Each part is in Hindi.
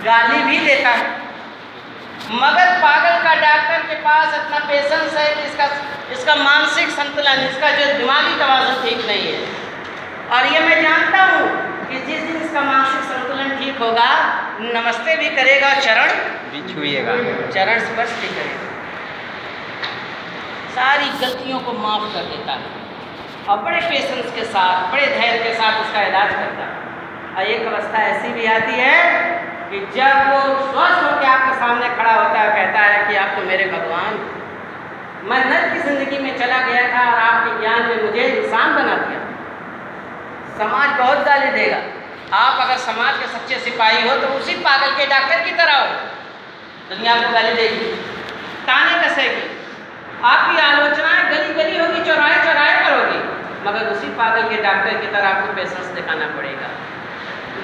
गाली भी देता है, मगर पागल का डॉक्टर के पास इतना पेशेंस है कि इसका मानसिक संतुलन, इसका जो दिमागी तवाज़ुन ठीक नहीं है। और ये मैं जानता हूँ कि जिस दिन इसका मानसिक संतुलन ठीक होगा, नमस्ते भी करेगा, चरण भी छुएगा, चरण स्पर्श भी करेगा, सारी गलतियों को माफ़ कर देता है और बड़े पेशेंस के साथ, बड़े धैर्य के साथ उसका इलाज करता है। और एक अवस्था ऐसी भी आती है कि जब वो स्वस्थ होकर आपके सामने खड़ा होता है, कहता है कि आप तो मेरे भगवान, मैं नर्क की ज़िंदगी में चला गया था और आपके ज्ञान ने मुझे इंसान बना दिया। समाज बहुत गाली देगा, आप अगर समाज के सच्चे सिपाही हो तो उसी पागल के डॉक्टर की तरह हो। दुनिया आपको गाली देगी, ताने कसेगी, आपकी आलोचनाएं गली गली होगी, चौराहे चौराहे पर होगी, मगर उसी पागल के डॉक्टर की तरह आपको पेशेंस दिखाना पड़ेगा।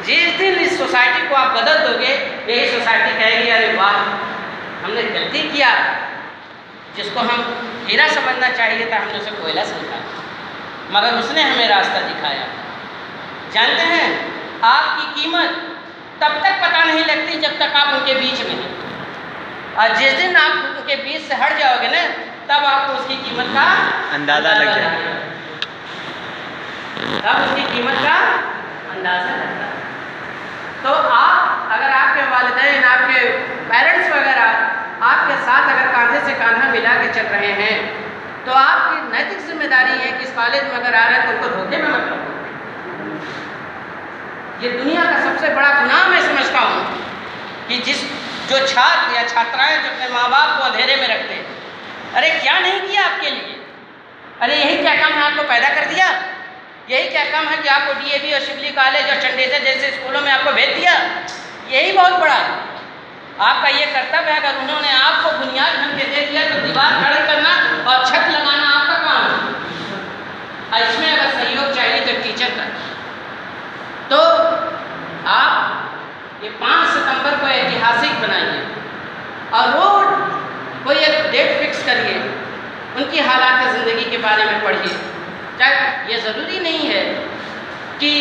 जिस दिन इस सोसाइटी को आप बदल दोगे, यही सोसाइटी कहेगी अरे वाह, हमने गलती किया, जिसको हम हीरा समझना चाहिए था हमने उसे कोयला समझा, मगर उसने हमें रास्ता दिखाया। जानते हैं, आपकी कीमत तब तक पता नहीं लगती जब तक आप उनके बीच में हैं, और जिस दिन आप उनके बीच से हट जाओगे ना, तब आपको उसकी कीमत का अंदाज़ा लग जाएगा। तब उसकी कीमत का अंदाज़ा लगता है। तो आप अगर आपके वालिदैन, आपके पेरेंट्स वगैरह आपके साथ अगर कांधे से कांधा मिला के चल रहे हैं, तो आपकी नैतिक जिम्मेदारी है कि इस कॉलेज में अगर आ रहे हैं तो उनको धोखे में मत रखो। ये दुनिया का सबसे बड़ा गुनाह मैं समझता हूँ कि जो छात्र या छात्राएं जो अपने माँ बाप को अंधेरे में रखते हैं, अरे क्या नहीं किया आपके लिए, अरे यही क्या काम है आपको पैदा कर दिया, यही क्या काम है कि आपको डीएवी और शिवली कॉलेज और चंडेसर जैसे स्कूलों में आपको भेज दिया, यही बहुत बड़ा है। आपका ये कर्तव्य है, अगर उन्होंने आपको बुनियाद ढंग के दे दिया तो दीवार खड़ी करना और छत लगाना आपका काम है। और इसमें अगर सहयोग चाहिए तो टीचर का। तो आप ये 5 सितंबर को ऐतिहासिक बनाइए और रोज कोई एक डेट फिक्स करिए, उनकी हालात ज़िंदगी के बारे में पढ़िए। चाहे ये ज़रूरी नहीं है कि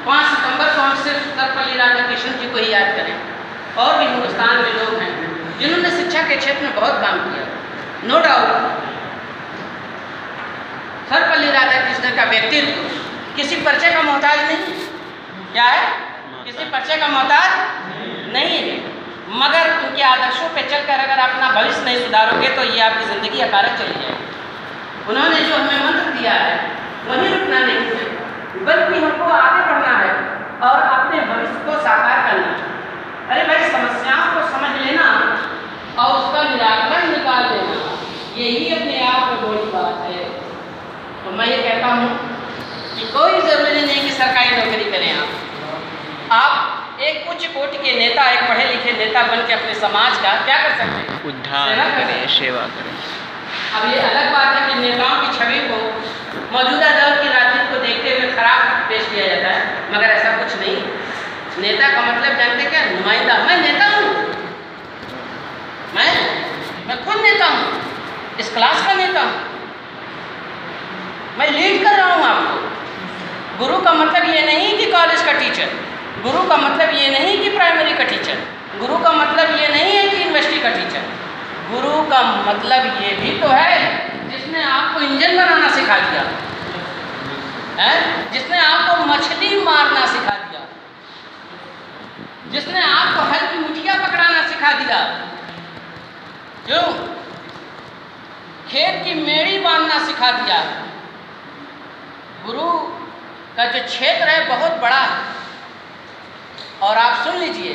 5 सितंबर को हम सिर्फ सर्वपल्ली राधाकृष्णन जी को ही याद करें, और भी हिंदुस्तान में लोग हैं जिन्होंने शिक्षा के क्षेत्र में बहुत काम किया, नो डाउट। सर्वपल्ली राधाकृष्णन का व्यक्तित्व किसी परिचय का मोहताज नहीं, क्या है, किसी परिचय का मोहताज नहीं है, मगर उनके आदर्शों पे चलकर अगर अपना भविष्य नहीं सुधारोगे तो ये आपकी ज़िंदगी अकारक चली जाएगी। उन्होंने जो हमें मंत्र दिया है वहीं रुकना नहीं है, बल्कि हमको आगे बढ़ना है और अपने भविष्य को साकार करना है। अरे भाई, समस्याओं को समझ लेना और उसका निराकरण निकाल लेना, यही अपने आप में बड़ी बात है। तो मैं ये कहता हूँ कि कोई ज़रूरी नहीं कि सरकारी नौकरी करें। आप एक उच्च कोटि के नेता, एक पढ़े लिखे नेता बन के अपने समाज का क्या कर सकते हैं, उद्धार करें, सेवा करें। अब ये अलग बात है कि नेताओं की छवि को मौजूदा दौर की राजनीति को देखते हुए खराब पेश किया जाता है, मगर ऐसा कुछ नहीं। नेता का मतलब जानते क्या, नुमाइंदा। मैं नेता हूँ, मैं खुद नेता हूँ, इस क्लास का नेता हूँ, मैं लीड कर रहा हूँ आपको। गुरु का मतलब ये नहीं कि कॉलेज का टीचर, गुरु का मतलब ये नहीं कि प्राइमरी का टीचर, गुरु का मतलब ये नहीं है कि यूनिवर्सिटी का टीचर। गुरु का मतलब ये भी तो है जिसने आपको इंजन बनाना सिखा दिया है, जिसने आपको मछली मारना सिखा दिया, जिसने आपको हल्की मुठिया पकड़ाना सिखा दिया, जो खेत की मेड़ी बांधना सिखा दिया। गुरु का जो क्षेत्र है बहुत बड़ा है। और आप सुन लीजिए,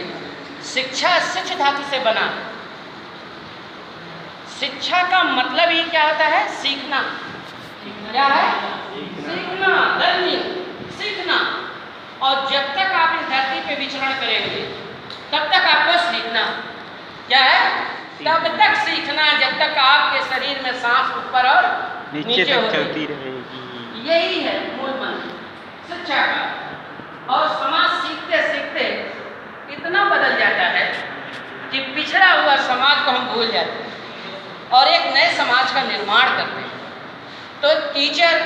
शिक्षा शिक्ष धातु से बना। शिक्षा का मतलब ही क्या होता है, सीखना। क्या है, सीखना, लर्निंग, सीखना। और जब तक आप इस धरती पे विचरण करेंगे तब तक आपको सीखना। क्या है, तब तक सीखना जब तक आपके शरीर में सांस ऊपर और नीचे तक चलती रहेगी। यही है मूल मंत्र शिक्षा का। और समाज सीखते सीखते इतना बदल जाता है कि पिछड़ा हुआ समाज को हम भूल जाते हैं और एक नए समाज का निर्माण करते हैं। तो टीचर,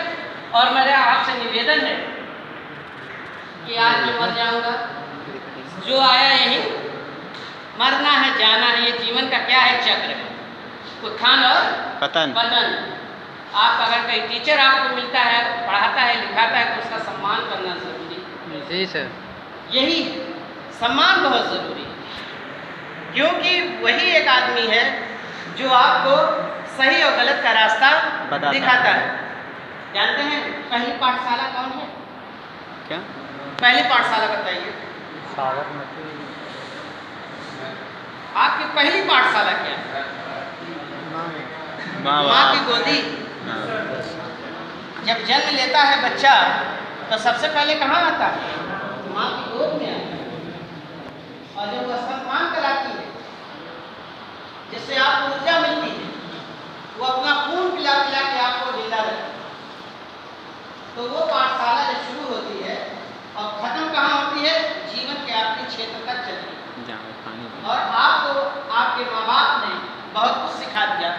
और मेरा आपसे निवेदन है कि आज मैं मर जाऊंगा, जो आया यहीं मरना है, जाना है, ये जीवन का क्या है चक्र है, उत्थान और पतन। पतन। आप अगर कोई टीचर आपको मिलता है, पढ़ाता है, लिखाता है, तो उसका सम्मान करना जरूरी है। जी सर। यही सम्मान बहुत जरूरी है, क्योंकि वही एक आदमी है जो आपको सही और गलत का रास्ता दिखाता है। जानते हैं पहली पाठशाला कौन है? क्या? पहली पाठशाला बताइए। आपकी पहली पाठशाला क्या है? माँ की गोदी। जब जन्म लेता है बच्चा तो सबसे पहले कहाँ आता है? माँ की गोद में आता है। और जब वह स्तनपान कराती है, जिससे आपको ऊर्जा मिलती है, वो अपना खून पिला पिला के आपको जिंदा रखती है। तो वो पाठशाला जब शुरू होती है और खत्म कहाँ होती है? जीवन के आखिरी क्षेत्र तक चलती है। और आपको आपके माँ बाप ने बहुत कुछ सिखा दिया।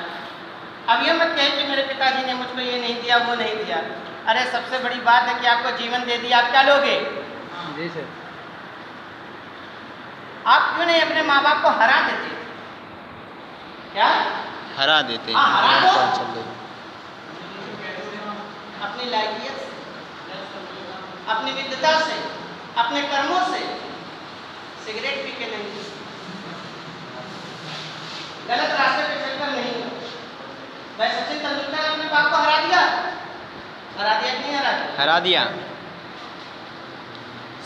अब ये मत कहें कि मेरे पिताजी ने मुझको ये नहीं दिया, वो नहीं दिया। अरे सबसे बड़ी बात है कि आपको जीवन दे दिया, आप क्या लोगे? जी सर। आप क्यों नहीं अपने माँ बाप को हरा देते? क्या हरा देते? हाँ, हरा दो। अपनी लायकियत से, अपनी विद्वता से, अपने कर्मों से। सिगरेट पी के नहीं, गलत रास्ते पे चलकर नहीं। भाई सचिन तेंदुलकर ने अपने बाप को हरा दिया, हरा दिया कि नहीं हरा दिया? हरा दिया।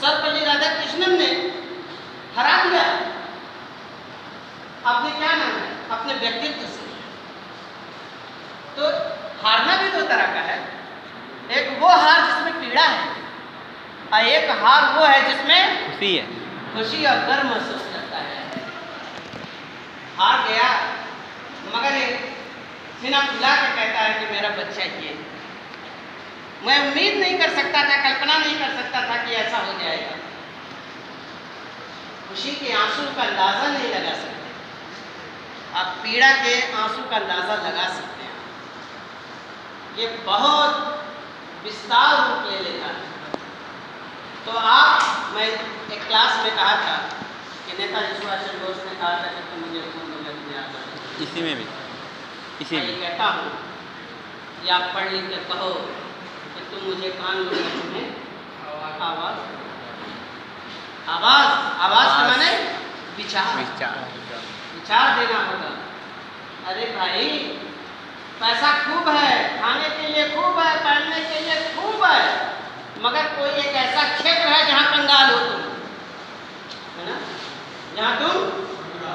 सर्वपल्ली राधाकृष्णन ने हरा दिया। अपने क्या नाम है? अपने व्यक्तित्व से। तो हारना भी दो तरह का है। एक वो हार जिसमें पीड़ा है, और एक हार वो है जिसमें खुशी है, खुशी और गर्व महसूस करता है। हार गया मगर एक सीना फुला के कहता है कि मेरा बच्चा ये। मैं उम्मीद नहीं कर सकता था, कल्पना नहीं कर सकता था कि ऐसा हो जाएगा। खुशी के आंसू का अंदाजा नहीं लगा सकते, आप पीड़ा के आंसू का अंदाजा लगा सकते हैं। ये बहुत विस्तार रूप ले लेता है। तो मैं एक क्लास में कहा था कि नेताजी सुभाष चंद्र बोस ने कहा था कि तुम मुझे में आता है। इसी में भी, इसी मैं में कहता हूँ या आप पढ़ लिख के कहो कि तुम मुझे कान लो, तुम्हें आवाज आवाज आवाज के माने विचार विचार देना होगा। अरे भाई पैसा खूब है, खाने के लिए खूब है, पहनने के लिए खूब है, मगर कोई एक ऐसा क्षेत्र है जहाँ कंगाल हो तुम, है ना? जहाँ तुम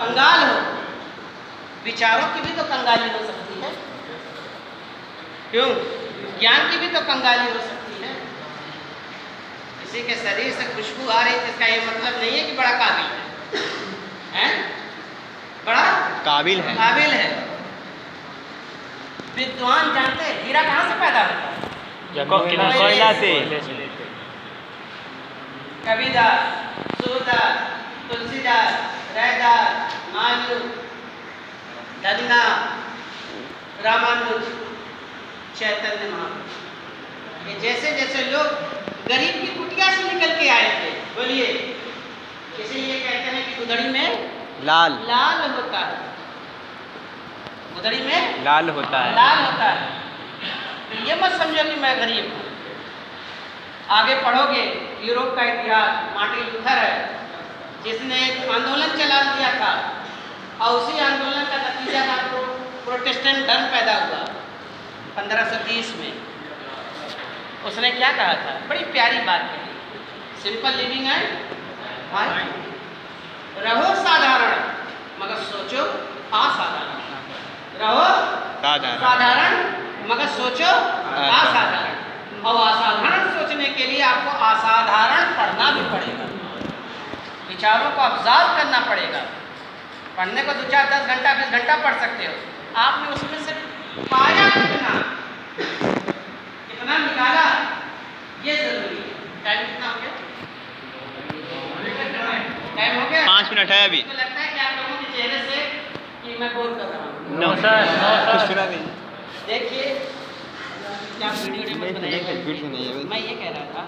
कंगाल हो। विचारों की भी तो कंगाली हो सकती है, क्यों? ज्ञान की भी तो कंगाली हो सकती है। किसी के शरीर से खुशबू आ रही है, इसका ये मतलब नहीं है कि बड़ा काबिल है, बड़ा काबिल है। विद्वान जानते हैं हीरा कहाँ से पैदा होता है? कोयला से। कबीरदास, सूरदास, तुलसीदास, रैदास, मालू, दन्ना, रामानुज, चैतन्य महाप्रभु, ये जैसे जैसे लोग गरीब की कुटिया से निकल के आए थे। बोलिए, इसीलिए कहते हैं कि उधड़ी में लाल होता है, उधड़ी में लाल होता है। लाल होता है। तो ये मत समझो कि मैं गरीब हूँ। आगे पढ़ोगे यूरोप का इतिहास, मार्टिन लूथर है जिसने एक आंदोलन चला दिया था, और उसी आंदोलन का नतीजा था प्रोटेस्टेंट धर्म पैदा हुआ 1530 में। उसने क्या कहा था? बड़ी प्यारी बात कही, सिंपल लिविंग है भाई, रहो साधारण मगर सोचो असाधारण। रहो साधारण मगर सोचो असाधारण। और असाधारण सोचने के लिए आपको असाधारण पढ़ना भी पड़ेगा, विचारों को ऑब्जर्व करना पड़ेगा। पढ़ने को 2, 4, 10 घंटा 20 घंटा पढ़ सकते हो, आपने उसमें से पाया कितना निकाला, ये जरूरी है। टाइम कितना हो गया? टाइम हो गया? 5 मिनट है अभी। तो लगता है कि आप लोगों के चेहरे से कि मैं बोल कर रहा हूँ। नो सर, कुछ सुना नहीं। देखिए क्या वीडियो नहीं, नहीं, नहीं, नहीं, मैं ये कह रहा था